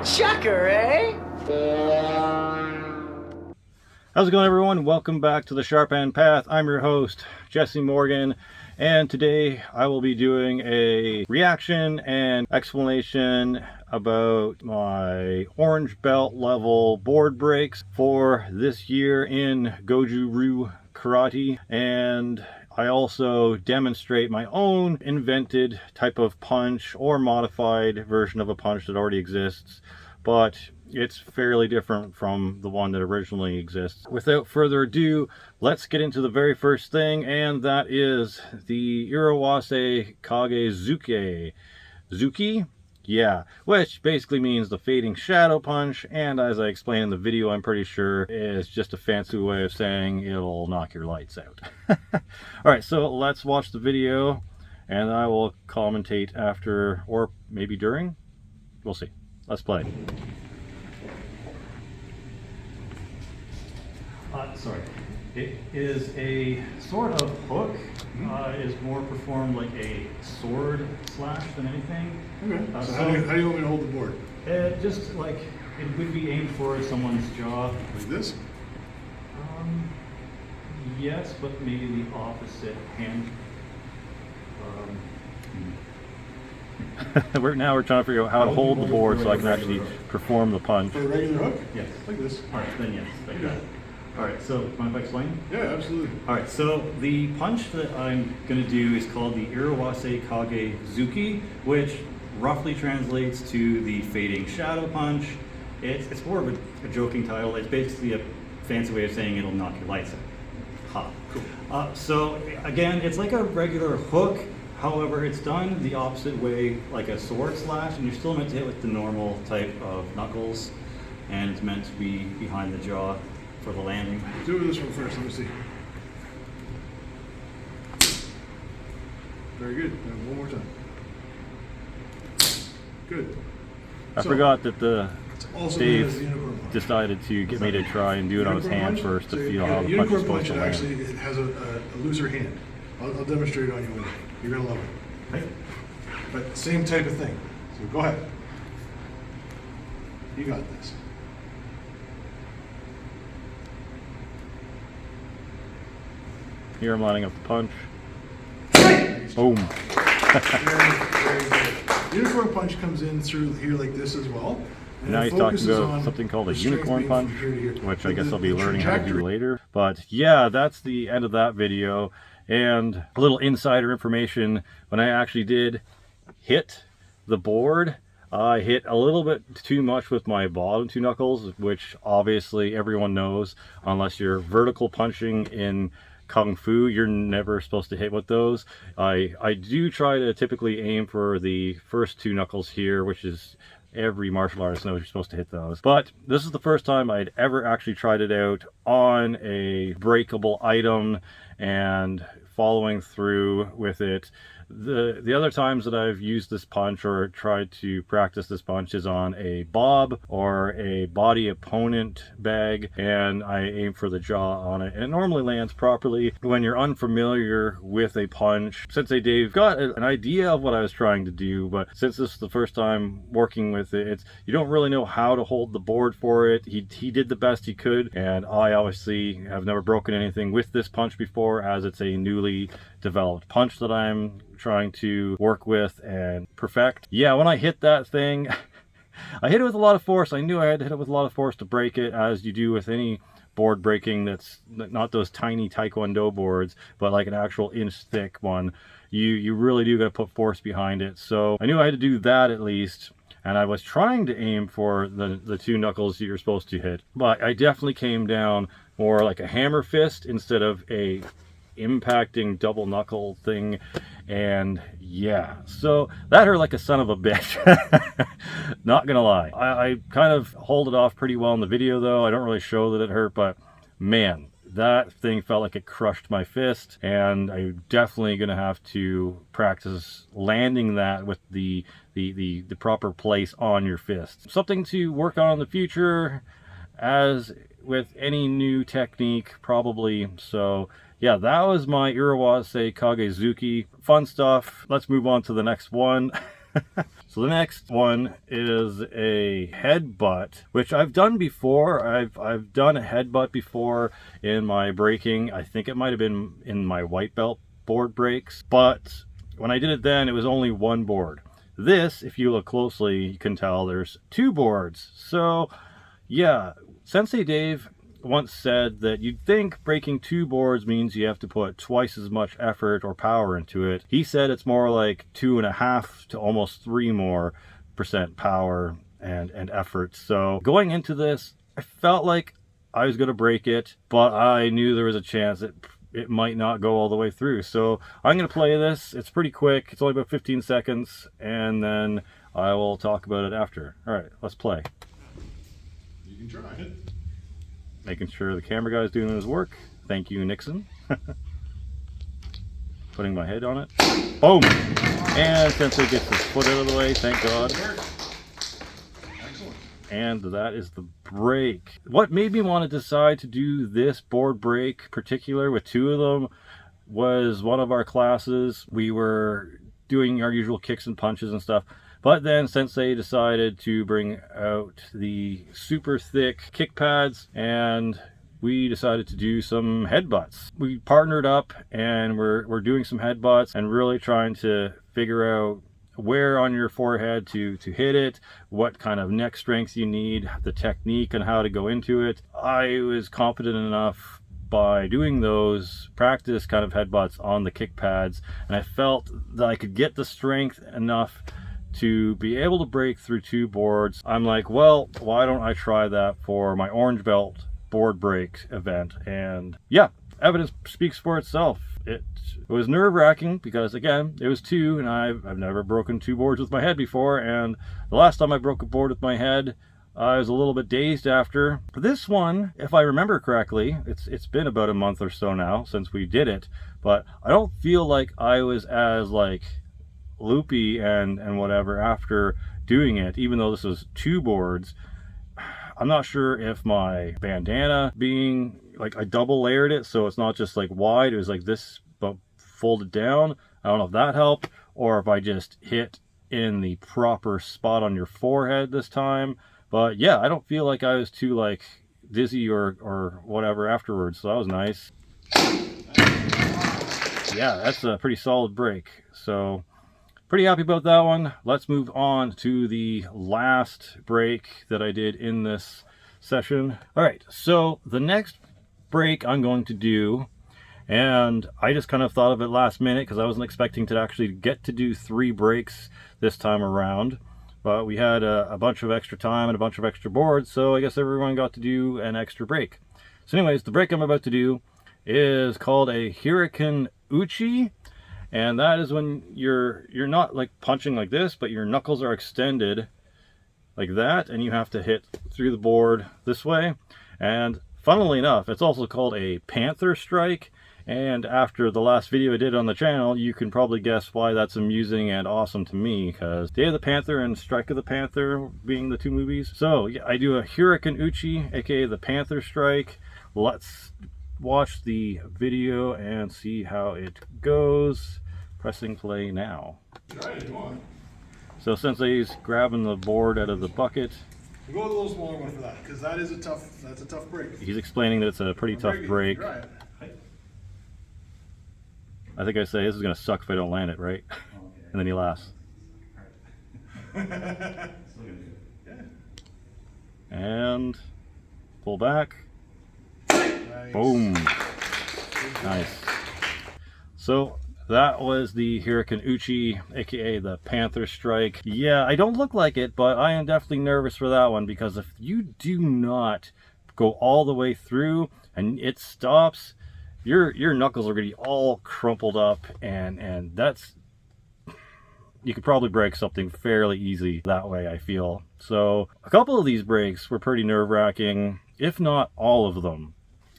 Chucker, eh? How's it going, everyone? Welcome back to the Sharp End Path. I'm your host, Jesse Morgan, and today I will be doing a reaction and explanation about my orange belt level board breaks for this year in Goju Ryu karate, and I also demonstrate my own invented type of punch or modified version of a punch that already exists, but it's fairly different from the one that originally exists. Without further ado, let's get into the very first thing, and that is the Irawase Kage Zuki? Yeah, which basically means the fading shadow punch, and as I explained in the video, I'm pretty sure is just a fancy way of saying it'll knock your lights out. Alright, so let's watch the video, and I will commentate after, or maybe during? We'll see. Let's play. Sorry. It is a sort of hook. Is more performed like a sword slash than anything. Okay. So how do you want me to hold the board? Just like it would be aimed for someone's jaw. Like this? Yes, but maybe the opposite hand. We're trying to figure out how to hold the board so I can actually perform the punch. For a regular hook? Yes. Like this? Alright, then yes, like that. Alright, so mind if I explain? Yeah, absolutely. Alright, so the punch that I'm going to do is called the Irawase Kage Zuki, which roughly translates to the fading shadow punch. It's more of a joking title. It's basically a fancy way of saying it'll knock your lights out. Ha. Cool. So again, it's like a regular hook. However, it's done the opposite way, like a sword slash, and you're still meant to hit with the normal type of knuckles, and it's meant to be behind the jaw for the landing. Do this one first, let me see. Very good. Now, one more time. Good. I forgot that Dave decided to get me to try and do it on his hand first to feel how the punch is supposed to land. Actually, it has a looser hand. I'll demonstrate it on you one day. You're going to love it. Okay. But same type of thing. So go ahead. You got this. Here I'm lining up the punch. Boom. Very good. Unicorn punch comes in through here like this as well. And now he's talking about something called a unicorn punch, which I guess I'll be learning how to do later. But yeah, that's the end of that video. And a little insider information, when I actually did hit the board, I hit a little bit too much with my bottom two knuckles, which obviously everyone knows, unless you're vertical punching in Kung Fu, you're never supposed to hit with those. I do try to typically aim for the first two knuckles here, which is every martial artist knows you're supposed to hit those. But this is the first time I'd ever actually tried it out on a breakable item and following through with it. The other times that I've used this punch or tried to practice this punch is on a bob or a body opponent bag, and I aim for the jaw on it, and it normally lands properly. When you're unfamiliar with a punch, Sensei Dave got an idea of what I was trying to do, but since this is the first time working with it, you don't really know how to hold the board for it. He did the best he could, and I obviously have never broken anything with this punch before, as it's a newly developed punch that I'm trying to work with and perfect. Yeah, when I hit that thing, I hit it with a lot of force. I knew I had to hit it with a lot of force to break it, as you do with any board breaking that's not those tiny taekwondo boards, but like an actual inch thick one. You really do got to put force behind it. So I knew I had to do that at least, and I was trying to aim for the two knuckles that you're supposed to hit, but I definitely came down more like a hammer fist instead of a impacting double knuckle thing. And yeah, so that hurt like a son of a bitch. Not gonna lie, I kind of hold it off pretty well in the video though. I don't really show that it hurt, but man, that thing felt like it crushed my fist, and I'm definitely gonna have to practice landing that with the proper place on your fist. Something to work on in the future, as with any new technique probably. So yeah, that was my Irawase Kage Zuki. Fun stuff. Let's move on to the next one. So the next one is a headbutt, which I've done before. I've done a headbutt before in my breaking. I think it might have been in my white belt board breaks, but when I did it then, it was only one board. This, if you look closely, you can tell there's two boards. So yeah, Sensei Dave once said that you'd think breaking two boards means you have to put twice as much effort or power into it. He said it's more like 2.5 to almost 3% more power and effort. So going into this, I felt like I was going to break it, but I knew there was a chance that it might not go all the way through. So I'm going to play this. It's pretty quick. It's only about 15 seconds, and then I will talk about it after. All right, let's play. You can try it. Making sure the camera guy's doing his work. Thank you, Nixon. Putting my head on it. Boom! And Sensei gets his foot out of the way, thank God. Excellent. And that is the break. What made me want to decide to do this board break particular with two of them was one of our classes. We were doing our usual kicks and punches and stuff. But then Sensei decided to bring out the super thick kick pads, and we decided to do some headbutts. We partnered up and we're doing some headbutts and really trying to figure out where on your forehead to hit it, what kind of neck strength you need, the technique and how to go into it. I was confident enough by doing those practice kind of headbutts on the kick pads, and I felt that I could get the strength enough to be able to break through two boards. I'm like, well, why don't I try that for my orange belt board break event? And yeah, evidence speaks for itself. It was nerve-wracking because, again, it was two, and I've never broken two boards with my head before, and the last time I broke a board with my head, I was a little bit dazed after. This one, if I remember correctly, it's been about a month or so now since we did it, but I don't feel like I was as loopy and whatever after doing it, even though this was two boards. I'm not sure if my bandana being I double layered it, so it's not just wide, it was like this but folded down. I don't know if that helped, or if I just hit in the proper spot on your forehead this time. But yeah, I don't feel like I was too dizzy or whatever afterwards, so that was nice. Yeah, that's a pretty solid break. So pretty happy about that one. Let's move on to the last break that I did in this session. All right, so the next break I'm going to do, and I just kind of thought of it last minute because I wasn't expecting to actually get to do 3 breaks this time around, but we had a bunch of extra time and a bunch of extra boards, so I guess everyone got to do an extra break. So anyways, the break I'm about to do is called a Hurricane Uchi. And that is when you're not punching like this, but your knuckles are extended like that, and you have to hit through the board this way. And funnily enough, it's also called a Panther Strike. And after the last video I did on the channel, you can probably guess why that's amusing and awesome to me, because Day of the Panther and Strike of the Panther being the 2 movies. So yeah, I do a Hurricane Uchi, aka the Panther Strike. Let's watch the video and see how it goes. Pressing play now. Try it if you want. So Sensei's grabbing the board out of the bucket. We'll go with a little smaller one for that, because that's a tough break. He's explaining that it's a pretty tough break. Try it. I think I say this is going to suck if I don't land it, right? Okay. And then he laughs. Yeah. And pull back. Nice. Boom. Nice. So that was the Hurricane Uchi, aka the Panther Strike. Yeah, I don't look like it, but I am definitely nervous for that one, because if you do not go all the way through and it stops, your knuckles are going to be all crumpled up, and that's, you could probably break something fairly easy that way, I feel. So a couple of these breaks were pretty nerve-wracking, if not all of them.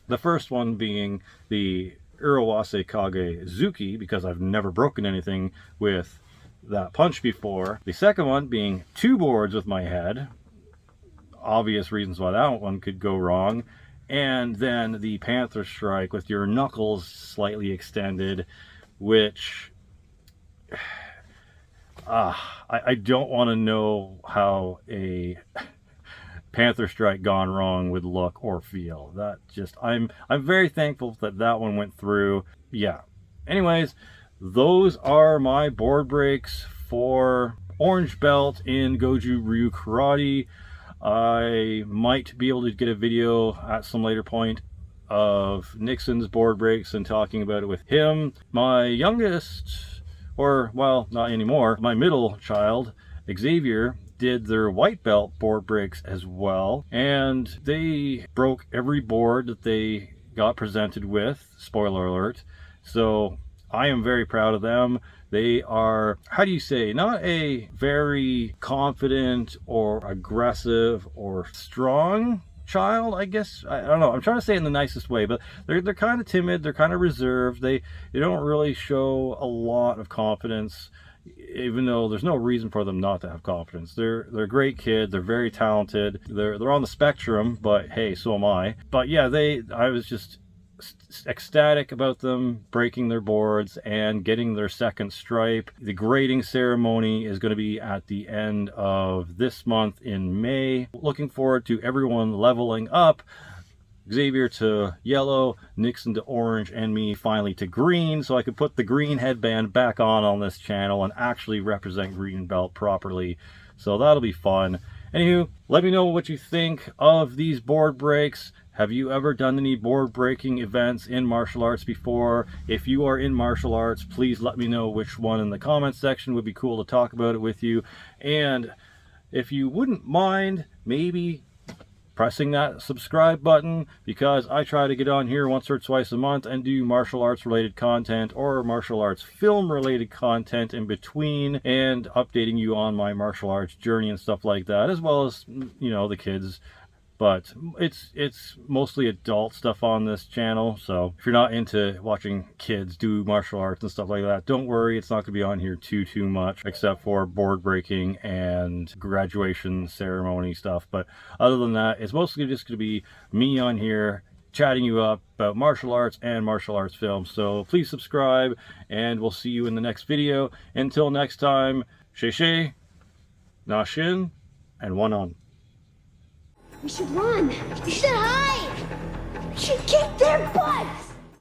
The first one being the Urawase Kage Zuki, because I've never broken anything with that punch before. The second one being 2 boards with my head. Obvious reasons why that one could go wrong. And then the Panther Strike with your knuckles slightly extended, which I don't want to know how a Panther Strike gone wrong would look or feel. That just, I'm very thankful that that one went through. Yeah. Anyways, those are my board breaks for Orange Belt in Goju Ryu Karate. I might be able to get a video at some later point of Nixon's board breaks and talking about it with him. My youngest, or well, not anymore, my middle child, Xavier, did their white belt board breaks as well, and they broke every board that they got presented with, spoiler alert. So I am very proud of them. They are, how do you say, not a very confident or aggressive or strong child, I guess. I don't know, I'm trying to say it in the nicest way, but they're kind of timid, they're kind of reserved, they don't really show a lot of confidence, even though there's no reason for them not to have confidence. They're a great kid, they're very talented, they're on the spectrum, but hey, so am I. But yeah, I was just ecstatic about them breaking their boards and getting their second stripe. The grading ceremony is going to be at the end of this month in May. Looking forward to everyone leveling up. Xavier to yellow, Nixon to orange, and me finally to green, so I could put the green headband back on this channel and actually represent Green Belt properly. So that'll be fun. Anywho, let me know what you think of these board breaks. Have you ever done any board breaking events in martial arts before? If you are in martial arts, please let me know which one in the comments section. Would be cool to talk about it with you. And if you wouldn't mind, maybe pressing that subscribe button, because I try to get on here once or twice a month and do martial arts related content or martial arts film related content in between, and updating you on my martial arts journey and stuff like that, as well as, you know, the kids. But it's mostly adult stuff on this channel, so if you're not into watching kids do martial arts and stuff like that, don't worry, it's not going to be on here too much, except for board breaking and graduation ceremony stuff. But other than that, it's mostly just going to be me on here chatting you up about martial arts and martial arts films. So please subscribe, and we'll see you in the next video. Until next time, Shei, Na Shin, and one on. We should run. We should hide. We should kick their butts.